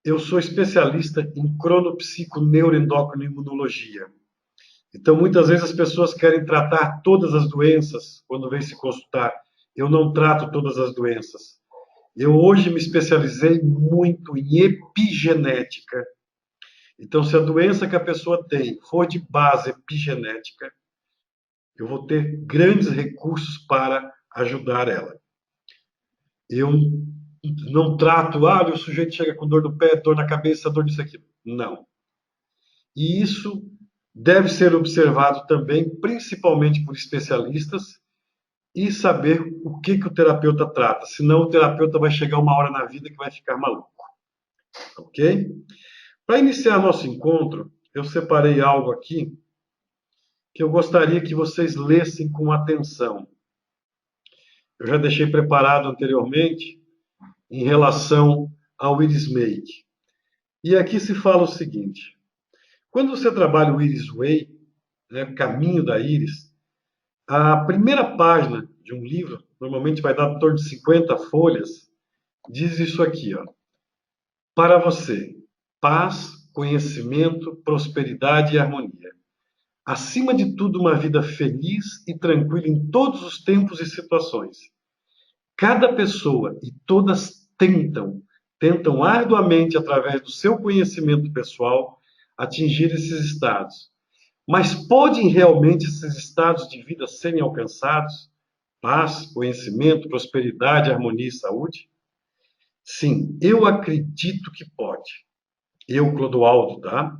Eu sou especialista em cronopsiconeuroendocrinoimunologia. Então, muitas vezes as pessoas querem tratar todas as doenças quando vêm se consultar. Eu não trato todas as doenças. Eu hoje me especializei muito em epigenética. Então, se a doença que a pessoa tem for de base epigenética, eu vou ter grandes recursos para ajudar ela. Eu não trato, o sujeito chega com dor no pé, dor na cabeça, dor nisso aqui. Não. E isso deve ser observado também, principalmente por especialistas, e saber o que, que o terapeuta trata. Senão o terapeuta vai chegar uma hora na vida que vai ficar maluco. Ok? Para iniciar nosso encontro, eu separei algo aqui que eu gostaria que vocês lessem com atenção. Eu já deixei preparado anteriormente em relação ao Iris Make. E aqui se fala o seguinte: quando você trabalha o Iris Way, né, caminho da íris, a primeira página de um livro, normalmente vai dar em torno de 50 folhas, diz isso aqui, ó. Para você, paz, conhecimento, prosperidade e harmonia. Acima de tudo, uma vida feliz e tranquila em todos os tempos e situações. Cada pessoa e todas tentam arduamente, através do seu conhecimento pessoal, atingir esses estados. Mas podem realmente esses estados de vida serem alcançados? Paz, conhecimento, prosperidade, harmonia e saúde? Sim, eu acredito que pode. Eu, Clodoaldo, tá?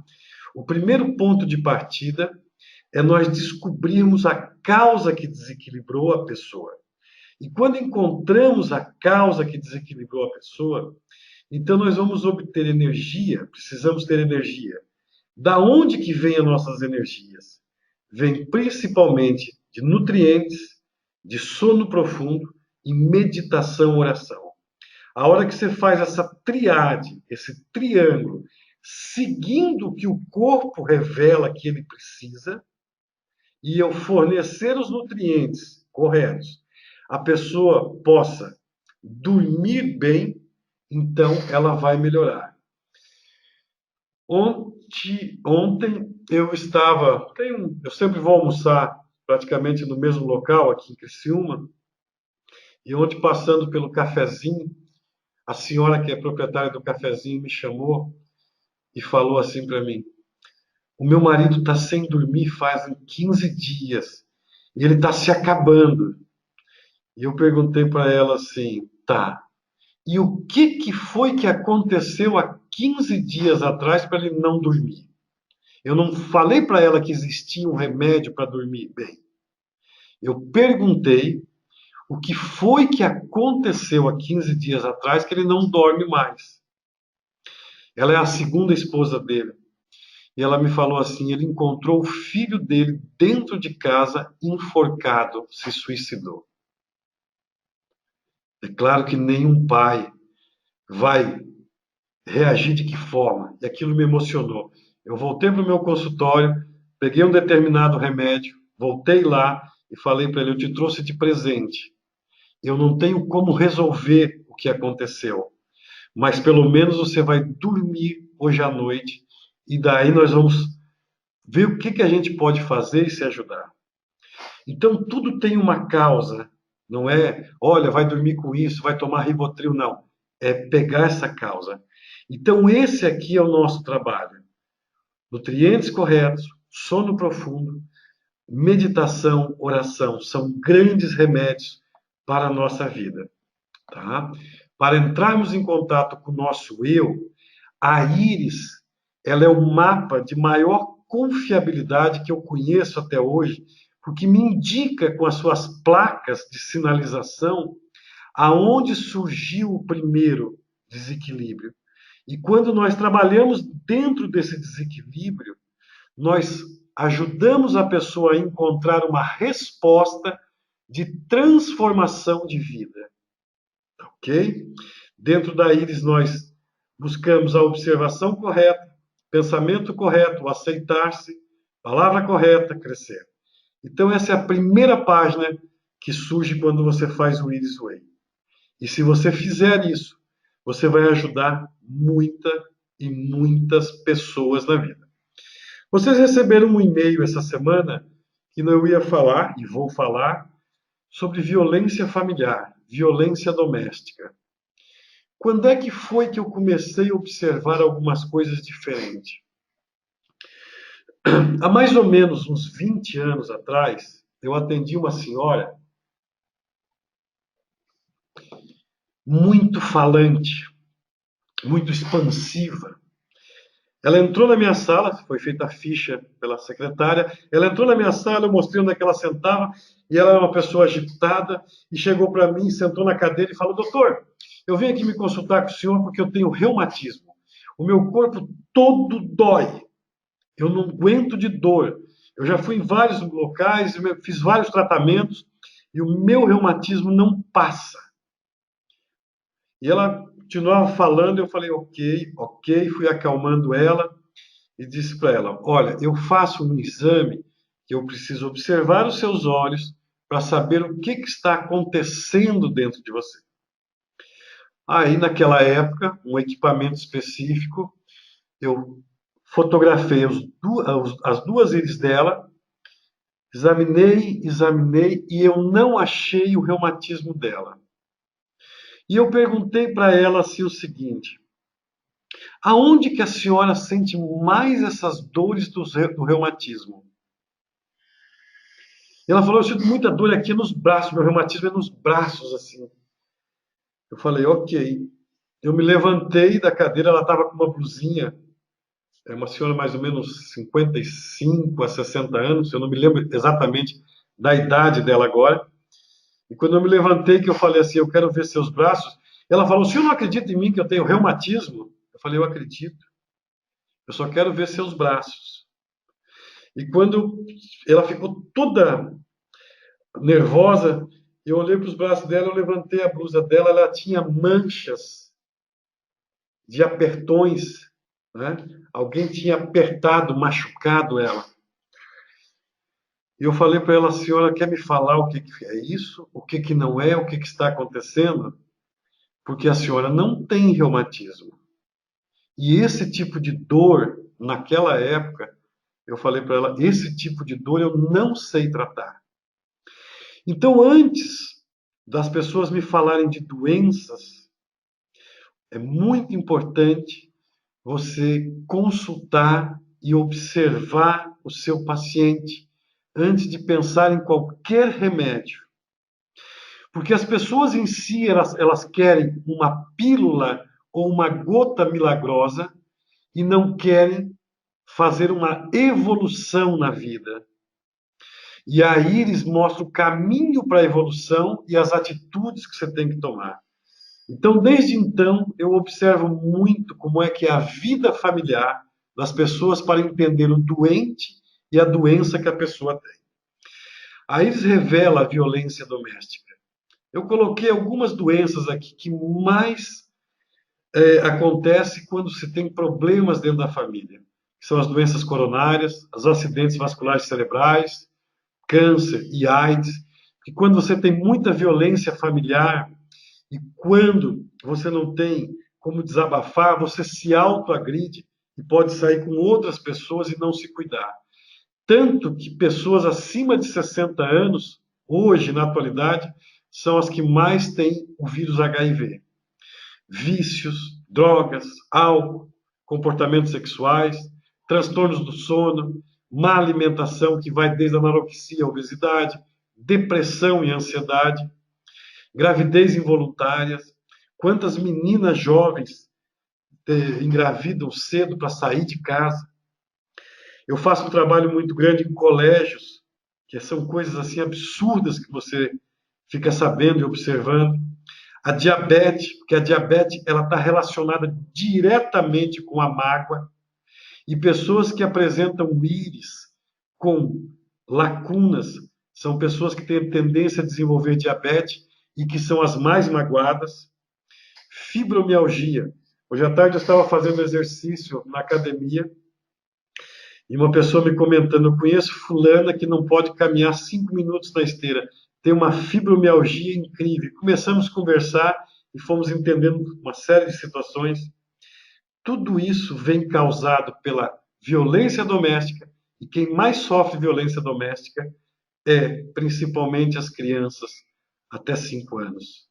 O primeiro ponto de partida é nós descobrirmos a causa que desequilibrou a pessoa. E quando encontramos a causa que desequilibrou a pessoa, então nós vamos obter energia, precisamos ter energia. Da onde que vêm as nossas energias? Vem principalmente de nutrientes, de sono profundo e meditação, oração. A hora que você faz essa triade, esse triângulo, seguindo o que o corpo revela que ele precisa, e eu fornecer os nutrientes corretos, a pessoa possa dormir bem, então ela vai melhorar. Ontem eu estava, eu sempre vou almoçar praticamente no mesmo local aqui em Criciúma, e ontem passando pelo cafezinho, a senhora que é proprietária do cafezinho me chamou e falou assim para mim: o meu marido está sem dormir faz 15 dias e ele está se acabando. E eu perguntei para ela assim: tá, e o que, que foi que aconteceu há 15 dias atrás para ele não dormir? Eu não falei para ela que existia um remédio para dormir bem. Eu perguntei o que foi que aconteceu há 15 dias atrás que ele não dorme mais. Ela é a segunda esposa dele. E ela me falou assim: ele encontrou o filho dele dentro de casa, enforcado, se suicidou. É claro que nenhum pai vai reagir de que forma. E aquilo me emocionou. Eu voltei para o meu consultório, peguei um determinado remédio, voltei lá e falei para ele: eu te trouxe de presente. Eu não tenho como resolver o que aconteceu, mas pelo menos você vai dormir hoje à noite e daí nós vamos ver o que, que a gente pode fazer e se ajudar. Então tudo tem uma causa, não é, olha, vai dormir com isso, vai tomar Rivotril, não. É pegar essa causa. Então esse aqui é o nosso trabalho. Nutrientes corretos, sono profundo, meditação, oração, são grandes remédios para a nossa vida, tá? Para entrarmos em contato com o nosso eu, a íris, ela é o mapa de maior confiabilidade que eu conheço até hoje, porque me indica com as suas placas de sinalização aonde surgiu o primeiro desequilíbrio. E quando nós trabalhamos dentro desse desequilíbrio, nós ajudamos a pessoa a encontrar uma resposta de transformação de vida, ok? Dentro da íris nós buscamos a observação correta, pensamento correto, aceitar-se, palavra correta, crescer. Então essa é a primeira página que surge quando você faz o Iris Way. E se você fizer isso, você vai ajudar muita e muitas pessoas na vida. Vocês receberam um e-mail essa semana que eu ia falar, e vou falar, sobre violência familiar, violência doméstica. Quando é que foi que eu comecei a observar algumas coisas diferentes? Há mais ou menos uns 20 anos atrás, eu atendi uma senhora muito falante, muito expansiva. Ela entrou na minha sala, foi feita a ficha pela secretária. Ela entrou na minha sala, eu mostrei onde é que ela sentava, e ela era uma pessoa agitada, e chegou para mim, sentou na cadeira e falou: doutor, eu venho aqui me consultar com o senhor porque eu tenho reumatismo. O meu corpo todo dói. Eu não aguento de dor. Eu já fui em vários locais, fiz vários tratamentos, e o meu reumatismo não passa. E ela continuava falando, eu falei, ok, ok, fui acalmando ela e disse para ela, olha, eu faço um exame que eu preciso observar os seus olhos para saber o que está acontecendo dentro de você. Aí, naquela época, um equipamento específico, eu fotografei as duas íris dela, examinei e eu não achei o reumatismo dela. E eu perguntei para ela assim o seguinte, aonde que a senhora sente mais essas dores do reumatismo? E ela falou, eu sinto muita dor aqui nos braços, meu reumatismo é nos braços, assim. Eu falei, ok. Eu me levantei da cadeira, ela estava com uma blusinha, é uma senhora mais ou menos 55 a 60 anos, eu não me lembro exatamente da idade dela agora. E quando eu me levantei, que eu falei assim, eu quero ver seus braços, ela falou, o senhor não acredita em mim que eu tenho reumatismo? Eu falei, eu acredito. Eu só quero ver seus braços. E quando ela ficou toda nervosa, eu olhei para os braços dela, eu levantei a blusa dela, ela tinha manchas de apertões, né? Alguém tinha apertado, machucado ela. E eu falei para ela, a senhora quer me falar o que é isso? O que não é? O que está acontecendo? Porque a senhora não tem reumatismo. E esse tipo de dor, naquela época, eu falei para ela, esse tipo de dor eu não sei tratar. Então, antes das pessoas me falarem de doenças, é muito importante você consultar e observar o seu paciente antes de pensar em qualquer remédio. Porque as pessoas em si, elas querem uma pílula ou uma gota milagrosa e não querem fazer uma evolução na vida. E a íris mostra o caminho para a evolução e as atitudes que você tem que tomar. Então, desde então, eu observo muito como é que é a vida familiar das pessoas para entender o doente e a doença que a pessoa tem. A íris revela a violência doméstica. Eu coloquei algumas doenças aqui que mais acontece quando se tem problemas dentro da família. Que são as doenças coronárias, os acidentes vasculares cerebrais, câncer e AIDS. E quando você tem muita violência familiar e quando você não tem como desabafar, você se autoagride e pode sair com outras pessoas e não se cuidar. Tanto que pessoas acima de 60 anos, hoje, na atualidade, são as que mais têm o vírus HIV. Vícios, drogas, álcool, comportamentos sexuais, transtornos do sono, má alimentação, que vai desde a anorexia à obesidade, depressão e ansiedade, gravidez involuntária. Quantas meninas jovens engravidam cedo para sair de casa? Eu faço um trabalho muito grande em colégios, que são coisas assim absurdas que você fica sabendo e observando. A diabetes, porque a diabetes ela está relacionada diretamente com a mágoa. E pessoas que apresentam íris com lacunas são pessoas que têm tendência a desenvolver diabetes e que são as mais magoadas. Fibromialgia. Hoje à tarde eu estava fazendo exercício na academia e uma pessoa me comentando, eu conheço fulana que não pode caminhar 5 minutos na esteira, tem uma fibromialgia incrível. Começamos a conversar e fomos entendendo uma série de situações. Tudo isso vem causado pela violência doméstica, e quem mais sofre violência doméstica é principalmente as crianças até 5 anos.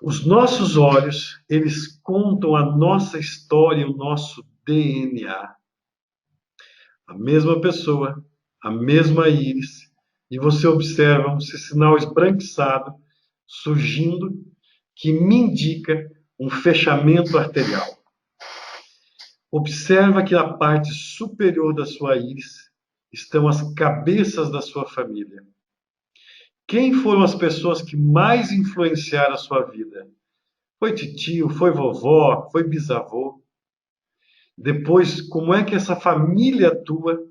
Os nossos olhos, eles contam a nossa história, o nosso DNA. A mesma pessoa, a mesma íris, e você observa um sinal esbranquiçado surgindo que me indica um fechamento arterial. Observa que na parte superior da sua íris estão as cabeças da sua família. Quem foram as pessoas que mais influenciaram a sua vida? Foi titio, foi vovó, foi bisavô? Depois, como é que essa família tua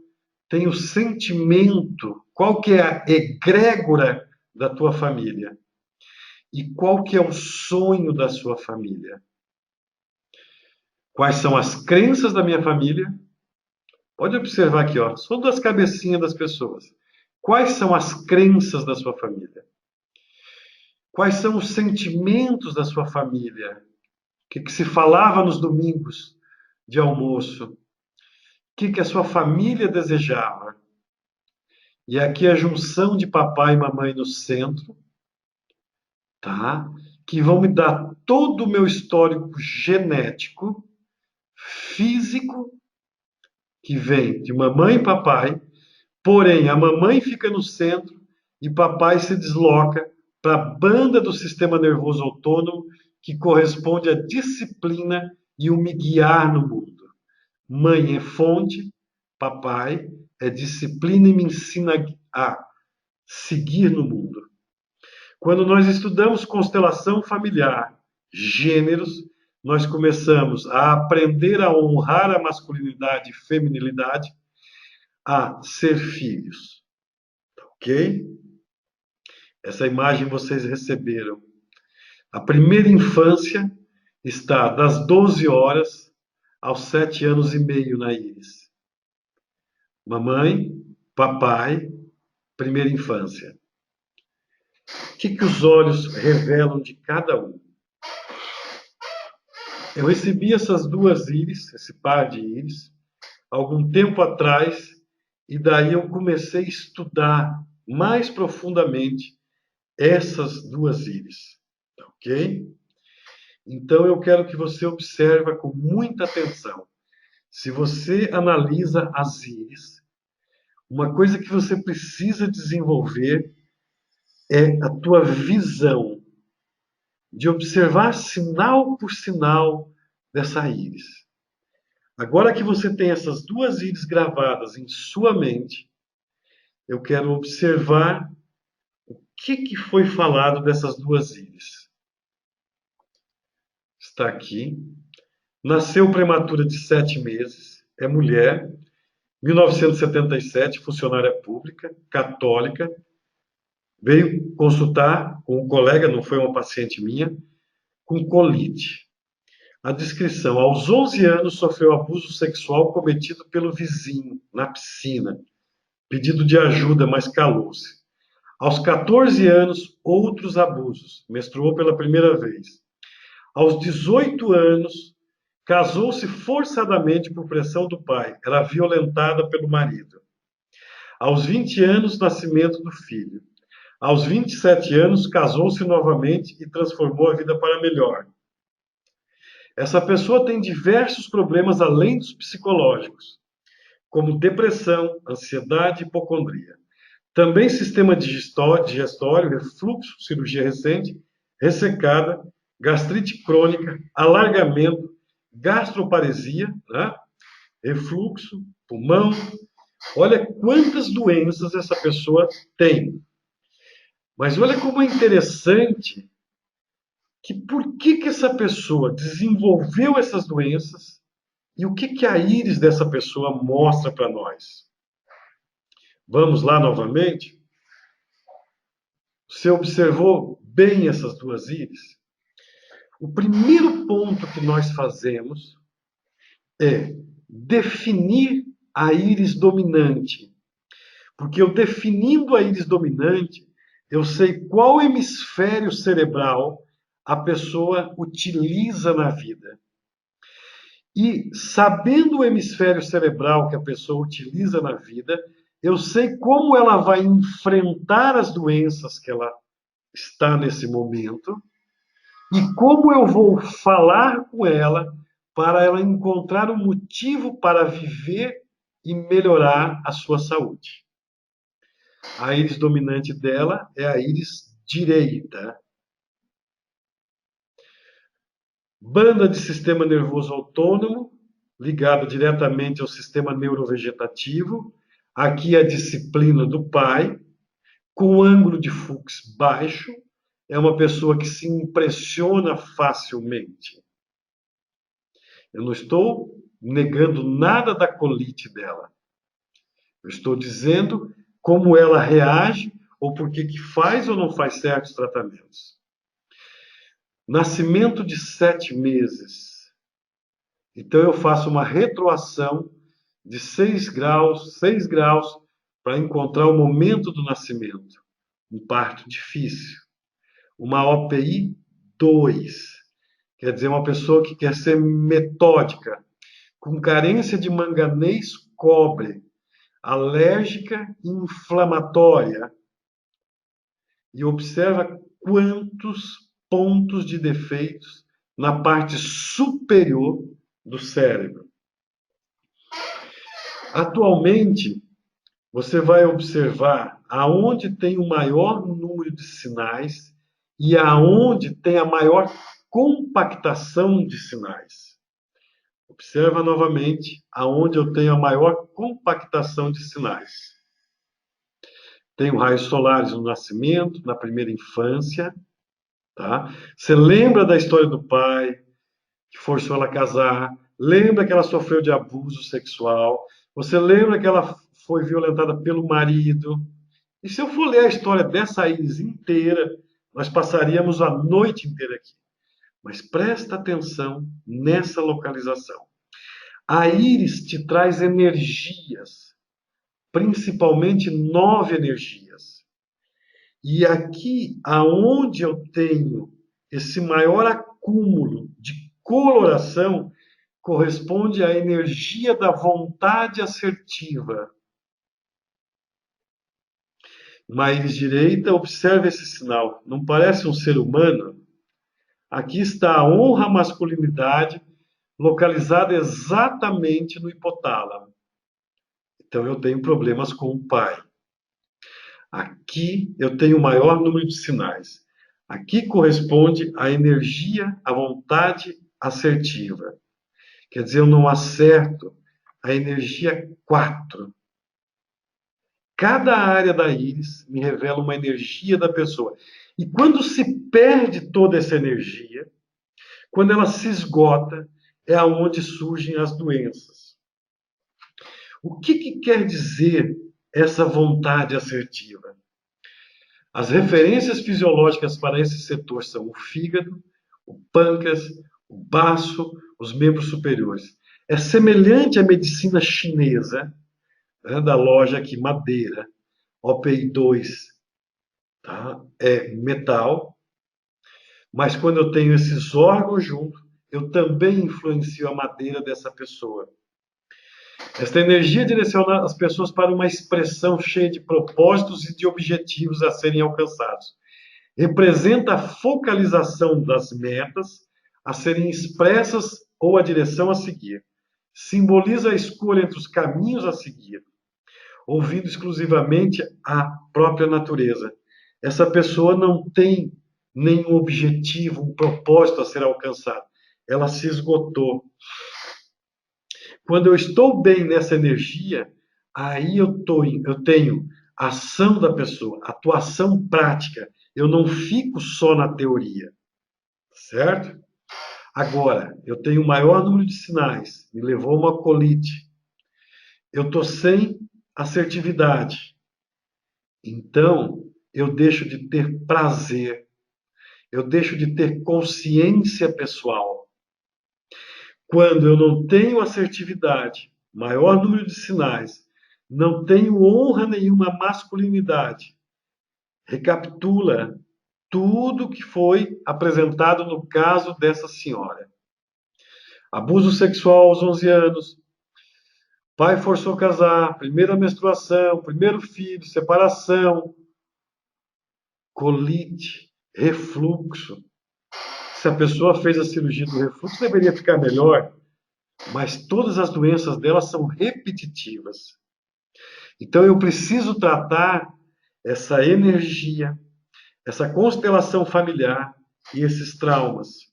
tem o sentimento? Qual que é a egrégora da tua família? E qual que é o sonho da sua família? Quais são as crenças da minha família? Pode observar aqui, ó, só das cabecinhas das pessoas. Quais são as crenças da sua família? Quais são os sentimentos da sua família? O que se falava nos domingos de almoço? O que a sua família desejava? E aqui a junção de papai e mamãe no centro, tá? Que vão me dar todo o meu histórico genético, físico, que vem de mamãe e papai, porém a mamãe fica no centro e papai se desloca para a banda do sistema nervoso autônomo que corresponde à disciplina e o me guiar no mundo. Mãe é fonte, papai é disciplina e me ensina a seguir no mundo. Quando nós estudamos constelação familiar, gêneros, nós começamos a aprender a honrar a masculinidade e feminilidade, a ser filhos. Ok? Essa imagem vocês receberam. A primeira infância está das 12 horas aos 7 anos e meio na íris. Mamãe, papai, primeira infância. O que os olhos revelam de cada um? Eu recebi essas duas íris, esse par de íris, algum tempo atrás, e daí eu comecei a estudar mais profundamente essas duas íris, ok? Então eu quero que você observe com muita atenção. Se você analisa as íris, uma coisa que você precisa desenvolver é a tua visão de observar sinal por sinal dessa íris. Agora que você tem essas duas íris gravadas em sua mente, eu quero observar o que foi falado dessas duas íris. Está aqui. Nasceu prematura de 7 meses, é mulher, 1977, funcionária pública, católica, veio consultar com um colega, não foi uma paciente minha, com colite. A descrição: aos 11 anos sofreu abuso sexual cometido pelo vizinho na piscina. Pedido de ajuda, mas calou-se. Aos 14 anos, outros abusos. Menstruou pela primeira vez. Aos 18 anos, casou-se forçadamente por pressão do pai. Era violentada pelo marido. Aos 20 anos, nascimento do filho. Aos 27 anos, casou-se novamente e transformou a vida para melhor. Essa pessoa tem diversos problemas além dos psicológicos, como depressão, ansiedade e hipocondria. Também sistema digestório, refluxo, cirurgia recente, ressecada, gastrite crônica, alargamento, gastroparesia, né? Refluxo, pulmão. Olha quantas doenças essa pessoa tem. Mas olha como é interessante que por que essa pessoa desenvolveu essas doenças e o que a íris dessa pessoa mostra para nós. Vamos lá novamente? Você observou bem essas duas íris? O primeiro ponto que nós fazemos é definir a íris dominante. Porque eu definindo a íris dominante, eu sei qual hemisfério cerebral a pessoa utiliza na vida. E sabendo o hemisfério cerebral que a pessoa utiliza na vida, eu sei como ela vai enfrentar as doenças que ela está nesse momento e como eu vou falar com ela para ela encontrar um motivo para viver e melhorar a sua saúde. A íris dominante dela é a íris direita. Banda de sistema nervoso autônomo, ligada diretamente ao sistema neurovegetativo. Aqui a disciplina do pai, com ângulo de Fuchs baixo. É uma pessoa que se impressiona facilmente. Eu não estou negando nada da colite dela. Eu estou dizendo como ela reage ou por que faz ou não faz certos tratamentos. Nascimento de 7 meses. Então eu faço uma retroação de 6 graus, para encontrar o momento do nascimento. Um parto difícil. Uma OPI 2, quer dizer, uma pessoa que quer ser metódica, com carência de manganês, cobre, alérgica e inflamatória, e observa quantos pontos de defeitos na parte superior do cérebro. Atualmente, você vai observar aonde tem o maior número de sinais e aonde tem a maior compactação de sinais. Observa novamente aonde eu tenho a maior compactação de sinais. Tenho raios solares no nascimento, na primeira infância. Tá? Você lembra da história do pai que forçou ela a casar? Lembra que ela sofreu de abuso sexual? Você lembra que ela foi violentada pelo marido? E se eu for ler a história dessa íris inteira, nós passaríamos a noite inteira aqui. Mas presta atenção nessa localização. A íris te traz energias, principalmente 9 energias. E aqui, aonde eu tenho esse maior acúmulo de coloração, corresponde à energia da vontade assertiva. Uma íris direita, observe esse sinal. Não parece um ser humano? Aqui está a honra à masculinidade, localizada exatamente no hipotálamo. Então eu tenho problemas com o pai. Aqui eu tenho o maior número de sinais. Aqui corresponde à energia, à vontade assertiva. Quer dizer, eu não acerto a energia 4. Cada área da íris me revela uma energia da pessoa. E quando se perde toda essa energia, quando ela se esgota, é aonde surgem as doenças. O que quer dizer essa vontade assertiva? As referências fisiológicas para esse setor são o fígado, o pâncreas, o baço, os membros superiores. É semelhante à medicina chinesa, né, da loja aqui, madeira, OPI 2, tá? É metal, mas quando eu tenho esses órgãos junto, eu também influencio a madeira dessa pessoa. Esta energia direciona as pessoas para uma expressão cheia de propósitos e de objetivos a serem alcançados. Representa a focalização das metas a serem expressas ou a direção a seguir. Simboliza a escolha entre os caminhos a seguir, ouvindo exclusivamente a própria natureza. Essa pessoa não tem nenhum objetivo, um propósito a ser alcançado. Ela se esgotou. Quando eu estou bem nessa energia, aí eu tenho ação da pessoa, atuação prática. Eu não fico só na teoria, certo? Agora, eu tenho o maior número de sinais, me levou uma colite. Eu estou sem assertividade. Então, eu deixo de ter prazer. Eu deixo de ter consciência pessoal. Quando eu não tenho assertividade, maior número de sinais, não tenho honra nenhuma à masculinidade, recapitula tudo que foi apresentado no caso dessa senhora. abuso sexual aos 11 anos, pai forçou casar, primeira menstruação, primeiro filho, separação, colite, refluxo. Se a pessoa fez a cirurgia do refluxo, deveria ficar melhor, mas todas as doenças dela são repetitivas. Então eu preciso tratar essa energia, essa constelação familiar e esses traumas.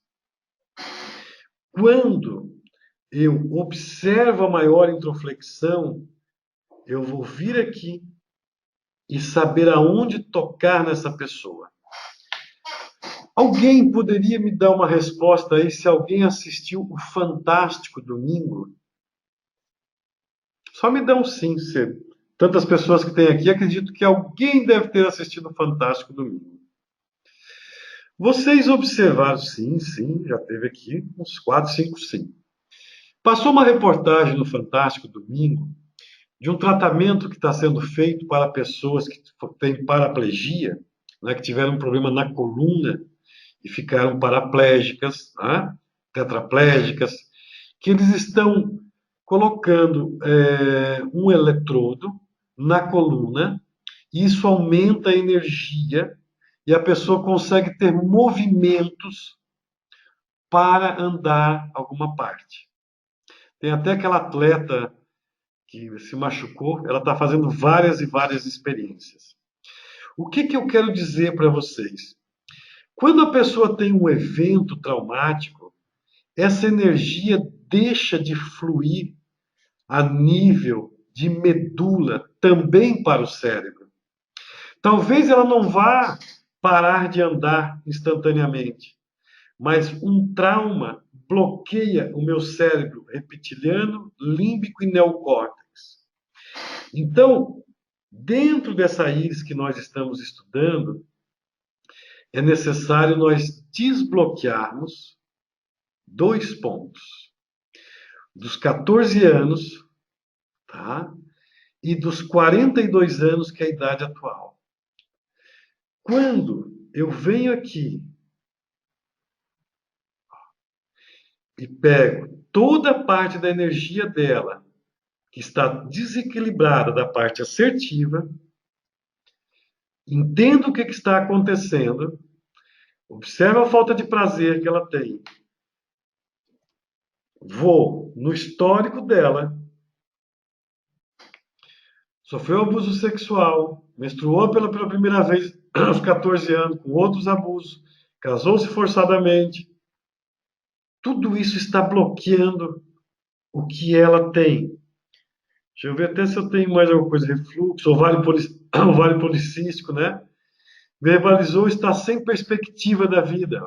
Quando eu observo a maior introflexão, eu vou vir aqui e saber aonde tocar nessa pessoa. Alguém poderia me dar uma resposta aí se alguém assistiu o Fantástico Domingo? Só me dá um sim, se tantas pessoas que tem aqui, acredito que alguém deve ter assistido o Fantástico Domingo. Vocês observaram, sim, sim, já teve aqui uns 4, 5, sim. Passou uma reportagem no Fantástico Domingo de um tratamento que está sendo feito para pessoas que têm paraplegia, né, que tiveram um problema na coluna e ficaram paraplégicas, né, tetraplégicas, que eles estão colocando um eletrodo na coluna, e isso aumenta a energia e a pessoa consegue ter movimentos para andar alguma parte. Tem até aquela atleta que se machucou, ela está fazendo várias e várias experiências. O que eu quero dizer para vocês? Quando a pessoa tem um evento traumático, essa energia deixa de fluir a nível de medula também para o cérebro. Talvez ela não vá parar de andar instantaneamente, mas um trauma bloqueia o meu cérebro reptiliano, límbico e neocórtex. Então, dentro dessa íris que nós estamos estudando, é necessário nós desbloquearmos 2 pontos. Dos 14 anos, tá? E dos 42 anos, que é a idade atual. Quando eu venho aqui e pego toda a parte da energia dela, que está desequilibrada da parte assertiva, entendo o que está acontecendo, observo a falta de prazer que ela tem, vou no histórico dela, sofreu abuso sexual, menstruou pela primeira vez aos 14 anos, com outros abusos, casou-se forçadamente. Tudo isso está bloqueando o que ela tem. Deixa eu ver até se eu tenho mais alguma coisa. Refluxo, ovário policístico, né? Verbalizou estar sem perspectiva da vida.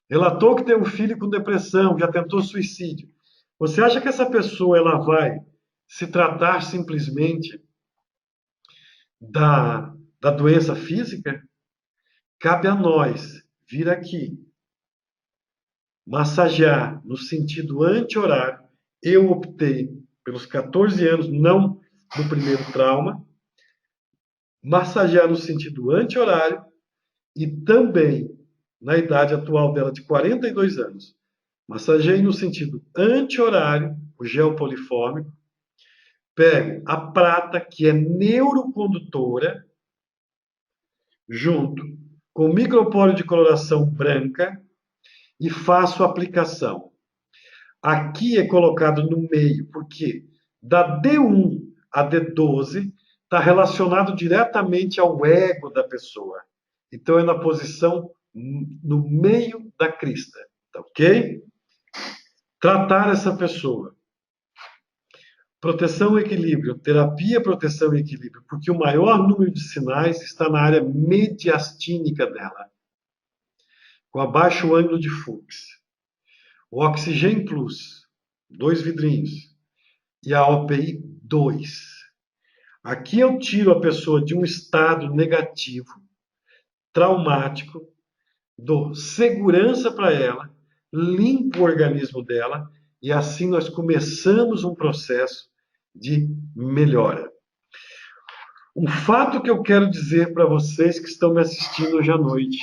Relatou que tem um filho com depressão, já tentou suicídio. Você acha que essa pessoa ela vai se tratar simplesmente da doença física? Cabe a nós vir aqui, massagear no sentido anti-horário. Eu optei pelos 14 anos, não no primeiro trauma, massagear no sentido anti-horário e também na idade atual dela de 42 anos. Massageei no sentido anti-horário, o gel polifórmico. Pego a prata, que é neurocondutora, junto com micropólio de coloração branca e faço a aplicação. Aqui é colocado no meio, porque da D1 a D12 está relacionado diretamente ao ego da pessoa. Então é na posição no meio da crista, tá ok? Tratar essa pessoa. Proteção e equilíbrio, terapia, proteção e equilíbrio, porque o maior número de sinais está na área mediastínica dela, com abaixo ângulo de Fuchs. O Oxygen Plus, 2 vidrinhos, e a OPI 2. Aqui eu tiro a pessoa de um estado negativo, traumático, dou segurança para ela, limpo o organismo dela e assim nós começamos um processo de melhora. Um fato que eu quero dizer para vocês que estão me assistindo hoje à noite,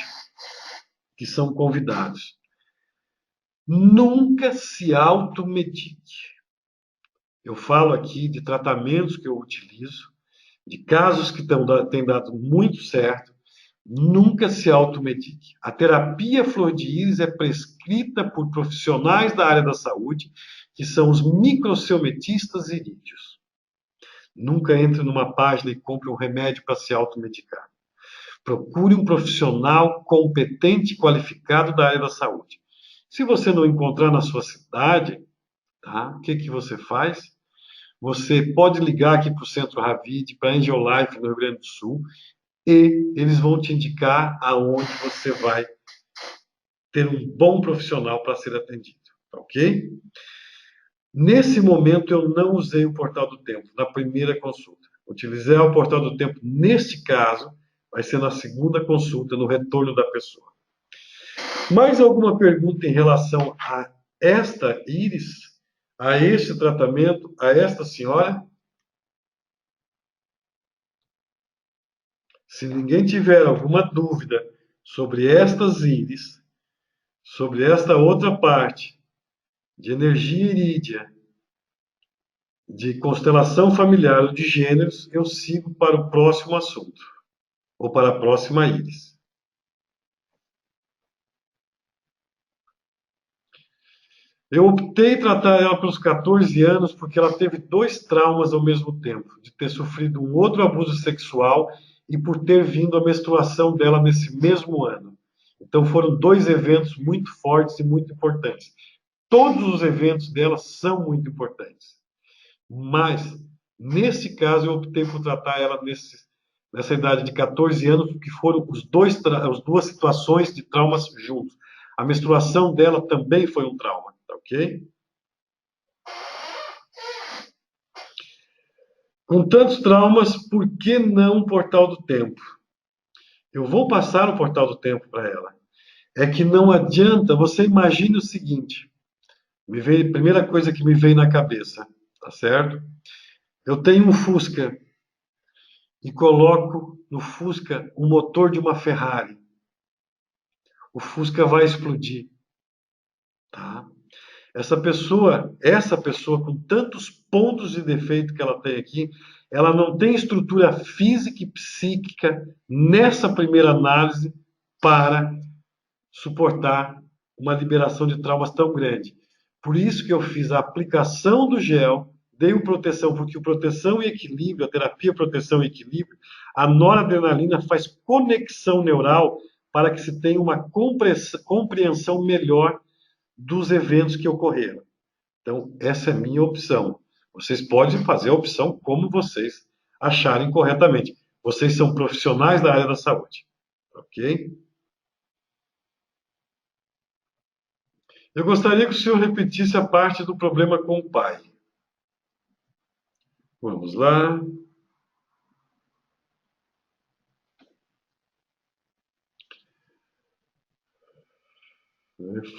que são convidados. Nunca se automedique. Eu falo aqui de tratamentos que eu utilizo, de casos que têm dado muito certo. Nunca se automedique. A terapia flor de íris é prescrita por profissionais da área da saúde, que são os microceumetistas irídeos. Nunca entre numa página e compre um remédio para se automedicar. Procure um profissional competente e qualificado da área da saúde. Se você não encontrar na sua cidade, tá? O que você faz? Você pode ligar aqui para o Centro Ravid, para a Angel Life no Rio Grande do Sul, e eles vão te indicar aonde você vai ter um bom profissional para ser atendido, tá ok? Nesse momento eu não usei o Portal do Tempo na primeira consulta. Utilizei o Portal do Tempo neste caso, vai ser na segunda consulta, no retorno da pessoa. Mais alguma pergunta em relação a esta íris, a este tratamento, a esta senhora? Se ninguém tiver alguma dúvida sobre estas íris, sobre esta outra parte de energia irídia, de constelação familiar ou de gêneros, eu sigo para o próximo assunto, ou para a próxima íris. Eu optei em tratar ela pelos 14 anos porque ela teve 2 traumas ao mesmo tempo, de ter sofrido um outro abuso sexual e por ter vindo a menstruação dela nesse mesmo ano. Então foram 2 eventos muito fortes e muito importantes. Todos os eventos dela são muito importantes. Mas, nesse caso, eu optei por tratar ela nessa idade de 14 anos, porque foram as duas situações de traumas juntos. A menstruação dela também foi um trauma, tá ok? Com tantos traumas, por que não o Portal do Tempo? Eu vou passar o Portal do Tempo para ela. É que não adianta, você imagine o seguinte, a primeira coisa que me veio na cabeça, tá certo? Eu tenho um Fusca e coloco no Fusca o motor de uma Ferrari. O Fusca vai explodir, tá? Essa pessoa com tantos pontos de defeito que ela tem aqui, ela não tem estrutura física e psíquica nessa primeira análise para suportar uma liberação de traumas tão grande. Por isso que eu fiz a aplicação do gel, dei o proteção, porque o proteção e equilíbrio, a terapia proteção e equilíbrio, a noradrenalina faz conexão neural para que se tenha uma compreensão melhor dos eventos que ocorreram. Então, essa é a minha opção. Vocês podem fazer a opção como vocês acharem corretamente. Vocês são profissionais da área da saúde, ok? Eu gostaria que o senhor repetisse a parte do problema com o pai. Vamos lá.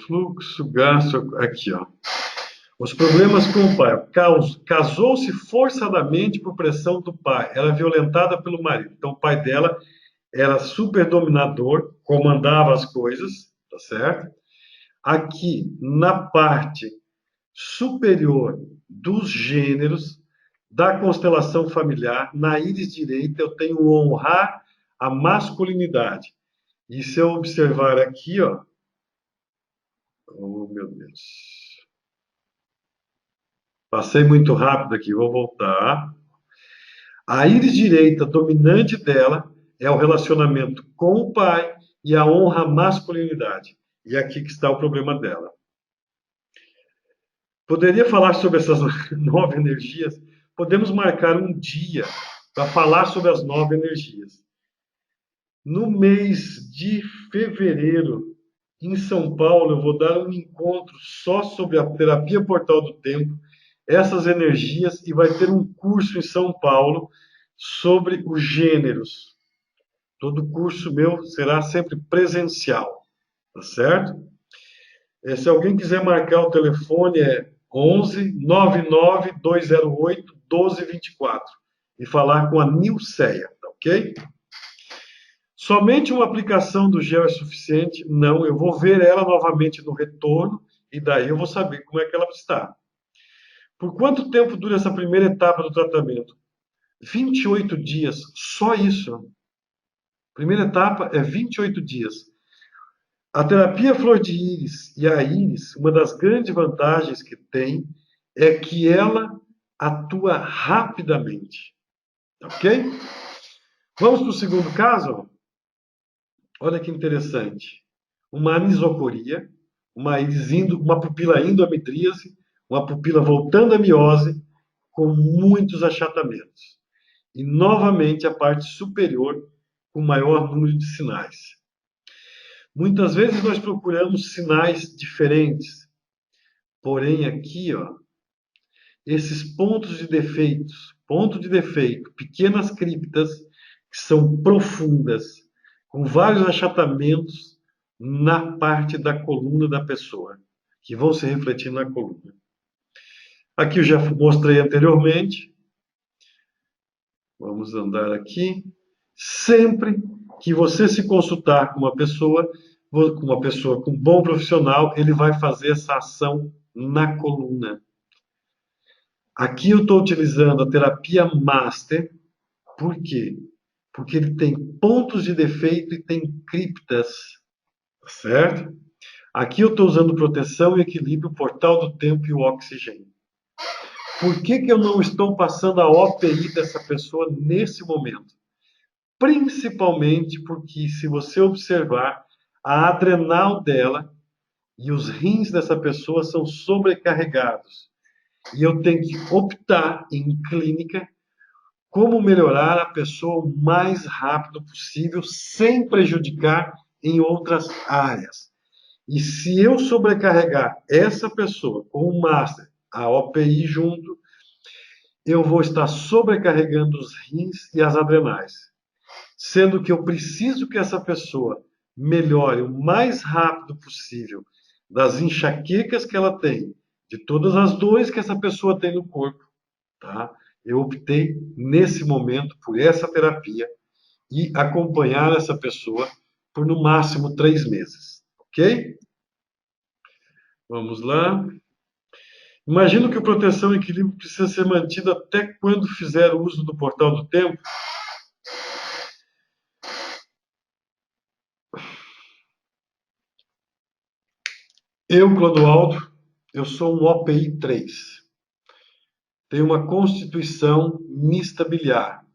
Fluxo, gasto, aqui, ó. Os problemas com o pai. Casou-se forçadamente por pressão do pai. Era violentada pelo marido. Então, o pai dela era super dominador, comandava as coisas, tá certo? Aqui, na parte superior dos gêneros da constelação familiar, na íris direita, eu tenho honrar a masculinidade. E se eu observar aqui, ó, oh meu Deus, passei muito rápido aqui, vou voltar. A íris direita dominante dela é o relacionamento com o pai e a honra à masculinidade. E aqui que está o problema dela. Poderia falar sobre essas 9 energias? Podemos marcar um dia para falar sobre as 9 energias. No mês de fevereiro, em São Paulo, eu vou dar um encontro só sobre a terapia Portal do Tempo, essas energias, e vai ter um curso em São Paulo sobre os gêneros. Todo curso meu será sempre presencial, tá certo? Se alguém quiser marcar o telefone, é 11 99 208 1224 e falar com a Nilceia, tá ok? Somente uma aplicação do gel é suficiente? Não, eu vou ver ela novamente no retorno e daí eu vou saber como é que ela está. Por quanto tempo dura essa primeira etapa do tratamento? 28 dias, só isso. Primeira etapa é 28 dias. A terapia flor de íris e a íris, uma das grandes vantagens que tem é que ela atua rapidamente. Ok? Vamos para o segundo caso? Olha que interessante. Uma anisocoria, uma pupila endometríase, uma pupila voltando à miose, com muitos achatamentos. E novamente a parte superior com maior número de sinais. Muitas vezes nós procuramos sinais diferentes, porém aqui, ó, esses ponto de defeito, pequenas criptas que são profundas, com vários achatamentos na parte da coluna da pessoa, que vão se refletir na coluna. Aqui eu já mostrei anteriormente. Vamos andar aqui. Sempre que você se consultar com uma pessoa com um bom profissional, ele vai fazer essa ação na coluna. Aqui eu estou utilizando a terapia Master, por quê? Porque ele tem pontos de defeito e tem criptas, certo? Aqui eu estou usando proteção e equilíbrio, portal do tempo e o oxigênio. Por que que eu não estou passando a OPI dessa pessoa nesse momento? Principalmente porque, se você observar, a adrenal dela e os rins dessa pessoa são sobrecarregados. E eu tenho que optar em clínica como melhorar a pessoa o mais rápido possível, sem prejudicar em outras áreas. E se eu sobrecarregar essa pessoa com o Master, a OPI junto, eu vou estar sobrecarregando os rins e as adrenais. Sendo que eu preciso que essa pessoa melhore o mais rápido possível das enxaquecas que ela tem, de todas as dores que essa pessoa tem no corpo, tá? Eu optei nesse momento por essa terapia e acompanhar essa pessoa por no máximo 3 meses, ok? Vamos lá. Imagino que o proteção e equilíbrio precisa ser mantido até quando fizer o uso do portal do tempo. Eu, Clodoaldo, eu sou um OPI 3. Tenho uma constituição mista biliar,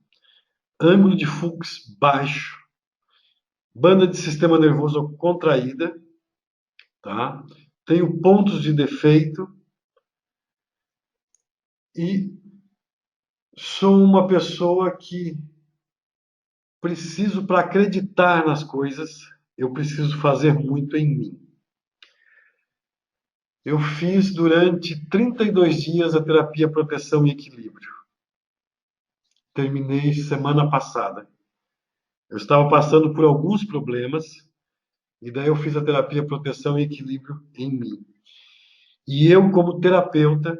ângulo de Fuchs baixo, banda de sistema nervoso contraída, tá? Tenho pontos de defeito e sou uma pessoa que preciso, para acreditar nas coisas, eu preciso fazer muito em mim. Eu fiz durante 32 dias a terapia proteção e equilíbrio. Terminei semana passada. Eu estava passando por alguns problemas e daí eu fiz a terapia proteção e equilíbrio em mim. E eu, como terapeuta,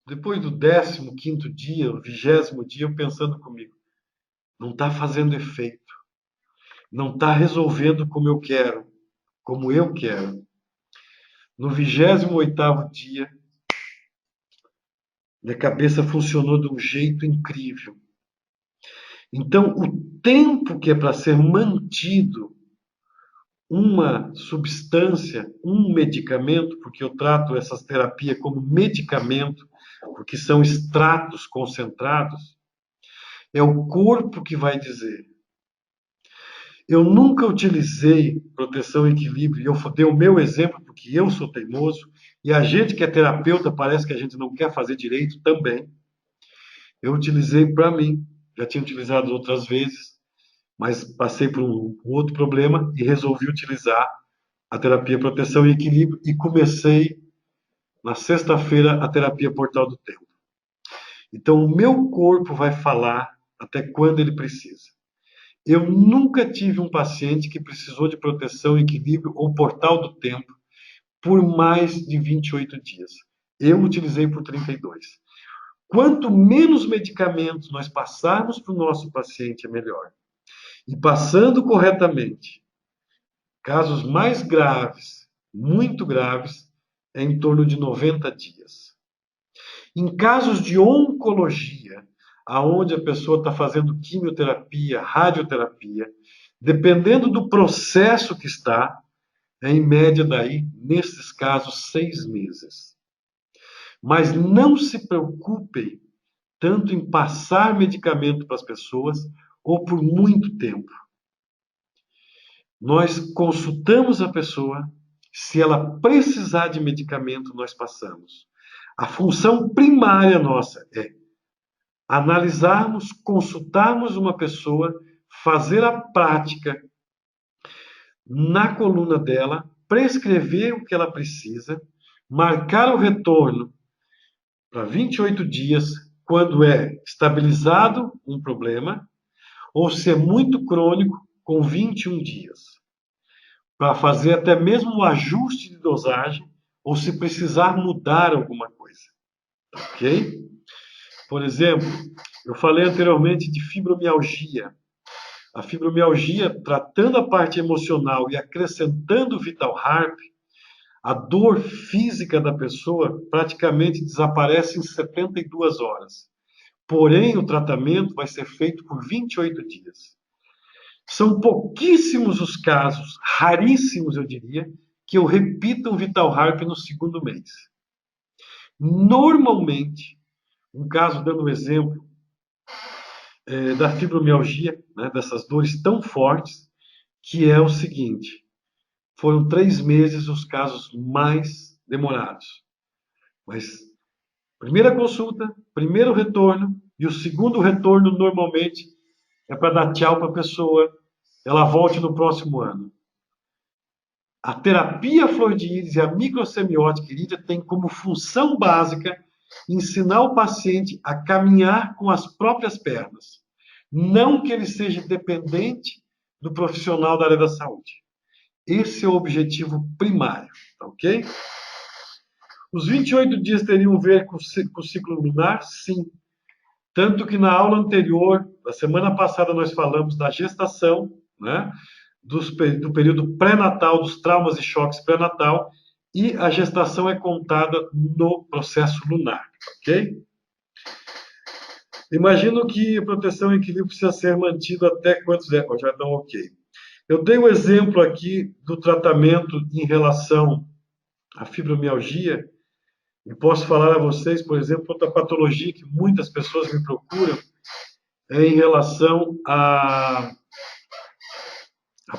depois do 15º dia, o 20º dia, eu pensando comigo, não está fazendo efeito, não está resolvendo como eu quero. No 28º dia, minha cabeça funcionou de um jeito incrível. Então, o tempo que é para ser mantido uma substância, um medicamento, porque eu trato essas terapias como medicamento, porque são extratos concentrados, é o corpo que vai dizer. Eu nunca utilizei proteção e equilíbrio, e eu dei o meu exemplo porque eu sou teimoso, e a gente que é terapeuta parece que a gente não quer fazer direito também. Eu utilizei para mim, já tinha utilizado outras vezes, mas passei por um outro problema e resolvi utilizar a terapia proteção e equilíbrio e comecei na sexta-feira a terapia Portal do Tempo. Então o meu corpo vai falar até quando ele precisa. Eu nunca tive um paciente que precisou de proteção, equilíbrio ou portal do tempo por mais de 28 dias. Eu utilizei por 32. Quanto menos medicamentos nós passarmos para o nosso paciente, é melhor. E passando corretamente, casos mais graves, muito graves, é em torno de 90 dias. Em casos de oncologia, aonde a pessoa está fazendo quimioterapia, radioterapia, dependendo do processo que está, é em média daí, nesses casos, 6 meses. Mas não se preocupem tanto em passar medicamento para as pessoas ou por muito tempo. Nós consultamos a pessoa, se ela precisar de medicamento, nós passamos. A função primária nossa é analisarmos, consultarmos uma pessoa, fazer a prática na coluna dela, prescrever o que ela precisa, marcar o retorno para 28 dias, quando é estabilizado um problema, ou se é muito crônico, com 21 dias. Para fazer até mesmo o ajuste de dosagem, ou se precisar mudar alguma coisa. Ok? Por exemplo, eu falei anteriormente de fibromialgia. A fibromialgia, tratando a parte emocional e acrescentando o Vital Harp, a dor física da pessoa praticamente desaparece em 72 horas. Porém, o tratamento vai ser feito por 28 dias. São pouquíssimos os casos, raríssimos eu diria, que eu repita um Vital Harp no segundo mês. Normalmente, um caso dando um exemplo da fibromialgia, né, dessas dores tão fortes, que é o seguinte: foram 3 meses os casos mais demorados. Mas primeira consulta, primeiro retorno, e o segundo retorno normalmente é para dar tchau para a pessoa, ela volte no próximo ano. A terapia flor de íris e a microsemiótica irídea tem como função básica ensinar o paciente a caminhar com as próprias pernas. Não que ele seja dependente do profissional da área da saúde. Esse é o objetivo primário, tá ok? Os 28 dias teriam a ver com o ciclo lunar? Sim. Tanto que na aula anterior, da semana passada, nós falamos da gestação, né? Do período pré-natal, dos traumas e choques pré-natal, e a gestação é contada no processo lunar, ok? Imagino que a proteção e equilíbrio precisa ser mantido até quantos época? Já estão ok. Eu dei o exemplo aqui do tratamento em relação à fibromialgia, e posso falar a vocês, por exemplo, outra patologia que muitas pessoas me procuram é em relação à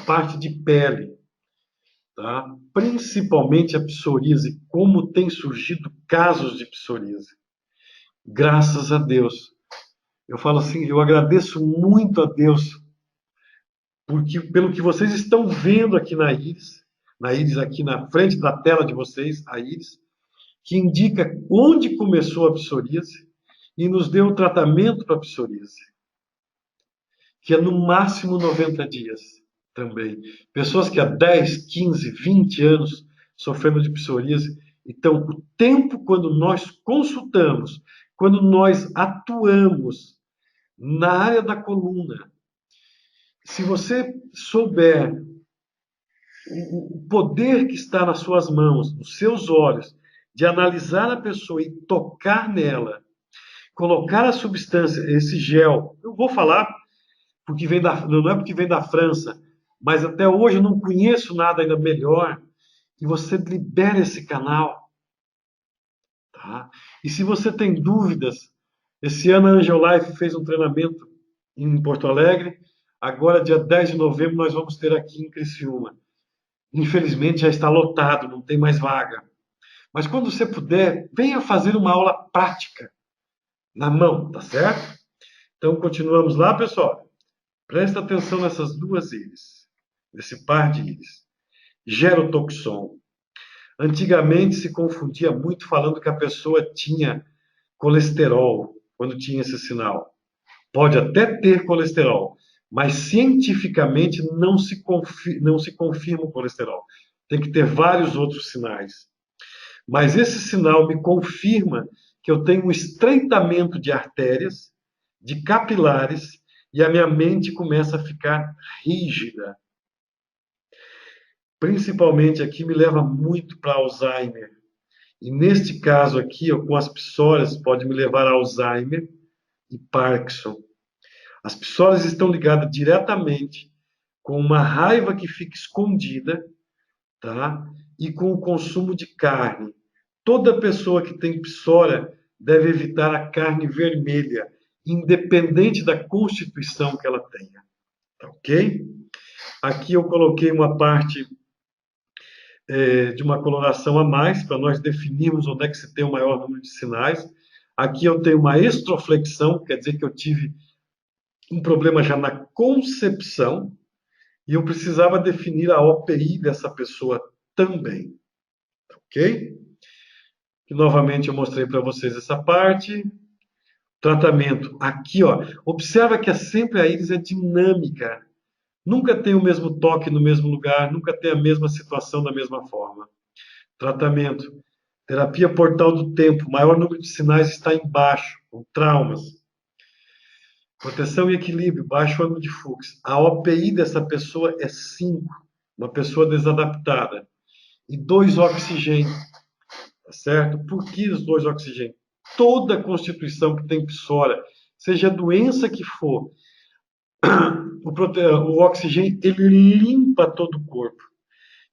parte de pele, tá? Principalmente a psoríase, como tem surgido casos de psoríase. Graças a Deus. Eu falo assim, eu agradeço muito a Deus pelo que vocês estão vendo aqui na íris aqui na frente da tela de vocês, a íris, que indica onde começou a psoríase e nos deu o tratamento para a psoríase, que é no máximo 90 dias também. Pessoas que há 10, 15, 20 anos sofrendo de psoríase. Então, o tempo quando nós consultamos, quando nós atuamos na área da coluna, se você souber o poder que está nas suas mãos, nos seus olhos, de analisar a pessoa e tocar nela, colocar a substância, esse gel, eu vou falar porque não é porque vem da França, mas até hoje eu não conheço nada ainda melhor, e você libera esse canal. Tá? E se você tem dúvidas, esse ano a Angel Life fez um treinamento em Porto Alegre, agora dia 10 de novembro nós vamos ter aqui em Criciúma. Infelizmente já está lotado, não tem mais vaga. Mas quando você puder, venha fazer uma aula prática na mão, tá certo? Então continuamos lá, pessoal. Presta atenção nessas duas íris, nesse par de íris. Gerotoxon. Antigamente se confundia muito falando que a pessoa tinha colesterol quando tinha esse sinal. Pode até ter colesterol, mas cientificamente não se confirma o colesterol. Tem que ter vários outros sinais. Mas esse sinal me confirma que eu tenho um estreitamento de artérias, de capilares, e a minha mente começa a ficar rígida. Principalmente aqui me leva muito para Alzheimer. E neste caso aqui, ó, com as psórias, pode me levar a Alzheimer e Parkinson. As psórias estão ligadas diretamente com uma raiva que fica escondida, tá? E com o consumo de carne. Toda pessoa que tem psória deve evitar a carne vermelha, independente da constituição que ela tenha, tá ok? Aqui eu coloquei uma parte de uma coloração a mais, para nós definirmos onde é que se tem o maior número de sinais. Aqui eu tenho uma estroflexão, quer dizer que eu tive um problema já na concepção, e eu precisava definir a OPI dessa pessoa também, ok? E novamente eu mostrei para vocês essa parte. Tratamento, aqui ó, observa que sempre a íris é dinâmica, nunca tem o mesmo toque no mesmo lugar, nunca tem a mesma situação da mesma forma. Tratamento, terapia portal do tempo, maior número de sinais está embaixo, com traumas. Proteção e equilíbrio, baixo ângulo de fluxo. A OPI dessa pessoa é 5, uma pessoa desadaptada. E 2 oxigênio, tá certo? Por que os 2 oxigênio? Toda constituição que tem psória, seja a doença que for, o oxigênio ele limpa todo o corpo.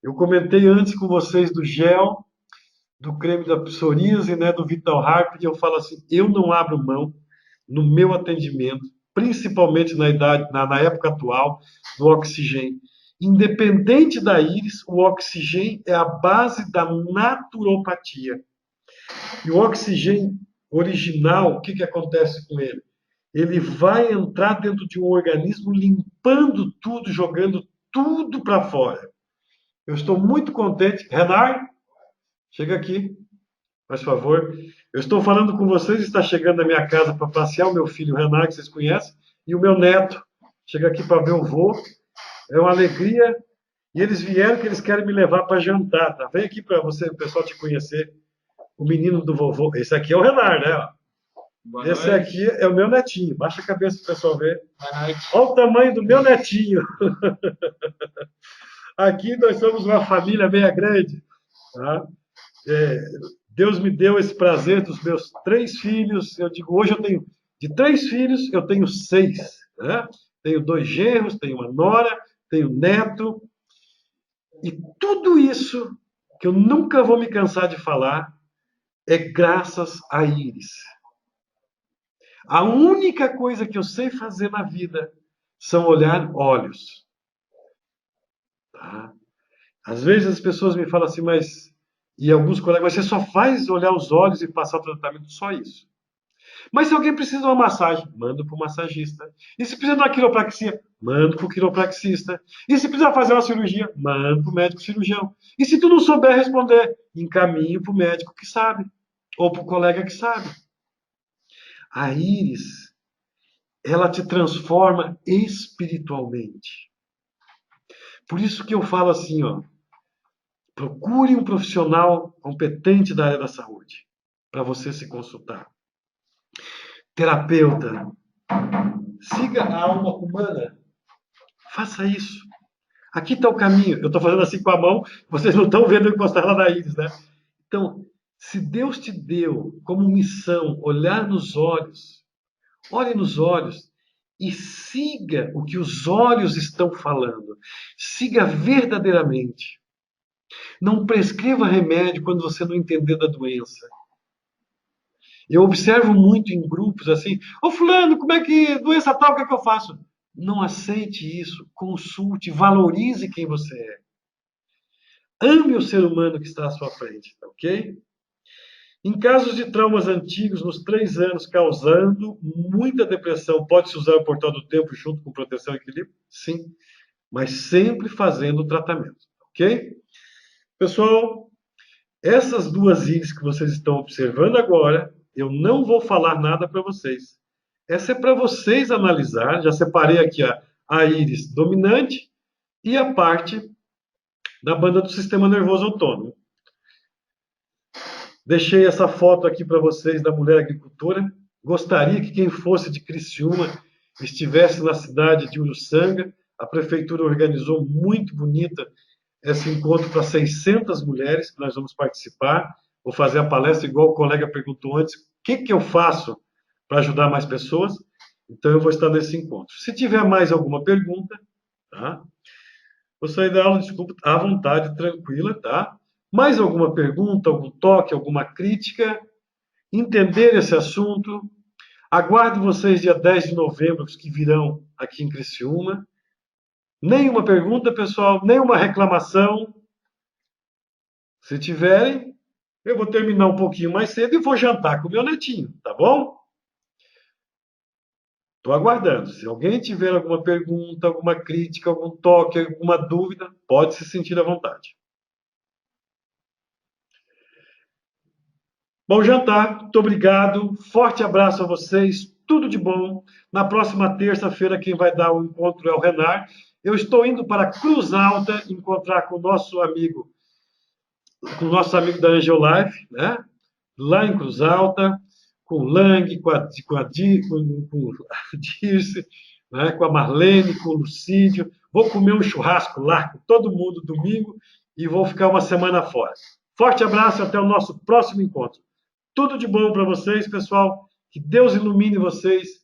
Eu comentei antes com vocês do gel, do creme da psoríase, né, do Vital Harp, e eu falo assim, eu não abro mão no meu atendimento, principalmente na época atual, do oxigênio. Independente da íris, o oxigênio é a base da naturopatia. E o oxigênio original, o que, que acontece com ele? Ele vai entrar dentro de um organismo limpando tudo, jogando tudo para fora. Eu estou muito contente. Renar, chega aqui, faz favor. Eu estou falando com vocês, está chegando na minha casa para passear o meu filho Renar, que vocês conhecem, e o meu neto. Chega aqui para ver o vô. É uma alegria. E eles vieram que eles querem me levar para jantar, tá? Vem aqui para você, o pessoal te conhecer. O menino do vovô. Esse aqui é o Renar, né? Boa Esse noite. Aqui é o meu netinho. Baixa a cabeça para o pessoal ver. Boa noite. Olha o tamanho do meu netinho. Aqui nós somos uma família meia grande. Tá? Deus me deu esse prazer dos meus 3 filhos. Eu digo, hoje eu tenho, de 3 filhos, eu tenho 6. Né? Tenho 2 genros, tenho uma nora, tenho neto. E tudo isso, que eu nunca vou me cansar de falar, é graças a íris. A única coisa que eu sei fazer na vida são olhar olhos. Tá? Às vezes as pessoas me falam assim, mas... E alguns colegas, você só faz olhar os olhos e passar o tratamento, só isso. Mas se alguém precisa de uma massagem, manda para o massagista. E se precisa de uma quiropraxia, manda para o quiropraxista. E se precisa fazer uma cirurgia, manda para o médico cirurgião. E se tu não souber responder, encaminha para o médico que sabe. Ou para o colega que sabe. A íris, ela te transforma espiritualmente. Por isso que eu falo assim, ó, procure um profissional competente da área da saúde para você se consultar. Terapeuta, siga a alma humana. Faça isso. Aqui está o caminho. Eu estou fazendo assim com a mão, vocês não estão vendo eu encostar lá na íris, né? Então, se Deus te deu como missão olhar nos olhos, olhe nos olhos e siga o que os olhos estão falando. Siga verdadeiramente. Não prescreva remédio quando você não entender da doença. Eu observo muito em grupos assim, ô fulano, como é que doença tal, o que é que eu faço? Não aceite isso, consulte, valorize quem você é. Ame o ser humano que está à sua frente, ok? Em casos de traumas antigos, nos 3 anos, causando muita depressão, pode-se usar o portal do tempo junto com proteção e equilíbrio? Sim, mas sempre fazendo o tratamento, ok? Pessoal, essas 2 íris que vocês estão observando agora, eu não vou falar nada para vocês. Essa é para vocês analisar. Já separei aqui a íris dominante e a parte da banda do sistema nervoso autônomo. Deixei essa foto aqui para vocês da mulher agricultora. Gostaria que quem fosse de Criciúma estivesse na cidade de Uruçanga. A prefeitura organizou muito bonita esse encontro para 600 mulheres que nós vamos participar. vou fazer a palestra igual o colega perguntou antes, o que que eu faço para ajudar mais pessoas? Então eu vou estar nesse encontro. Se tiver mais alguma pergunta, tá? Vou sair da aula, desculpa, à vontade, tranquila, tá? Mais alguma pergunta, algum toque, alguma crítica? Entender esse assunto? Aguardo vocês dia 10 de novembro, os que virão aqui em Criciúma. Nenhuma pergunta, pessoal, nenhuma reclamação. Se tiverem, eu vou terminar um pouquinho mais cedo e vou jantar com o meu netinho, tá bom? Estou aguardando. Se alguém tiver alguma pergunta, alguma crítica, algum toque, alguma dúvida, pode se sentir à vontade. Bom jantar, muito obrigado. Forte abraço a vocês, tudo de bom. Na próxima terça-feira, quem vai dar o encontro é o Renar. Eu estou indo para Cruz Alta encontrar com o nosso amigo da Angel Life, né? Lá em Cruz Alta, com o Lang, com a Dirce, né? Com a Marlene, com o Lucídio. Vou comer um churrasco lá com todo mundo domingo e vou ficar uma semana fora. Forte abraço e até o nosso próximo encontro. Tudo de bom para vocês, pessoal. Que Deus ilumine vocês